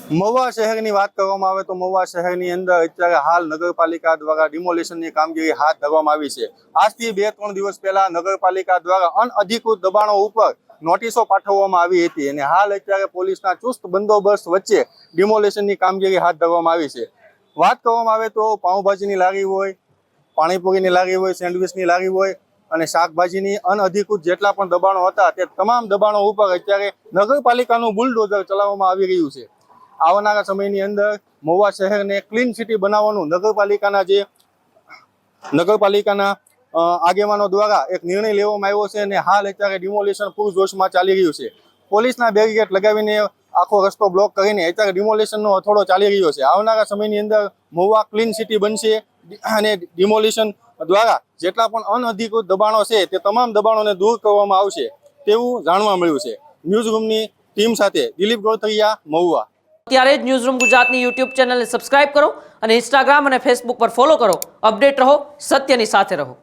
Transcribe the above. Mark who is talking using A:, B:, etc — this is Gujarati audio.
A: મહુવા શહેરની વાત કરવામાં આવે તો મહુવા શહેરની અંદર અત્યારે હાલ નગરપાલિકા દ્વારા ડિમોલિશનની કામગીરી હાથ ધરવામાં આવી છે। આજથી 2-3 દિવસ પહેલા નગરપાલિકા દ્વારા અનઅધિકૃત દબાણો ઉપર નોટિસો પાઠવવામાં આવી હતી અને હાલ અત્યારે પોલીસના ચુસ્ત બંદોબસ્ત વચ્ચે ડિમોલિશનની કામગીરી હાથ ધરવામાં આવી છે। વાત કરવામાં આવે તો પાઉંભાજીની લારી હોય, પાણીપુરીની લારી હોય, સેન્ડવિચની લારી હોય અને શાકભાજીની અનઅધિકૃત જેટલા પણ દબાણો હતા તે તમામ દબાણો ઉપર અત્યારે નગરપાલિકાનું બુલડોઝર ચલાવવામાં આવી રહ્યું છે। આવનારા સમયની અંદર મહુવા શહેરને ક્લીન સિટી બનાવવાનું નગરપાલિકાના આગેવાનો દ્વારા એક નિર્ણય લેવામાં આવ્યો છે અને હાલ અત્યારે ડિમોલિશન પૂરજોશમાં ચાલી રહ્યું છે। પોલીસના બેરીકેડ લગાવીને આખો રસ્તો બ્લોક કરીને અત્યારે ડિમોલિશનનો હથોડો ચાલી રહ્યો છે। આવનારા સમયની અંદર મહુવા ક્લીન સિટી બનશે અને ડિમોલિશન દ્વારા જેટલા પણ અનઅધિકૃત દબાણો છે તે તમામ દબાણોને દૂર કરવામાં આવશે તેવું જાણવા મળ્યું છે। ન્યૂઝરૂમની ટીમ સાથે દિલીપ ગોરતરિયા, મહુવા।
B: અત્યારે જ ન્યૂઝરૂમ ગુજરાતની યુટ્યુબ ચેનલને સબસ્ક્રાઇબ કરો અને ઇન્સ્ટાગ્રામ અને ફેસબુક પર ફોલો કરો। અપડેટ રહો, સત્યની સાથે રહો।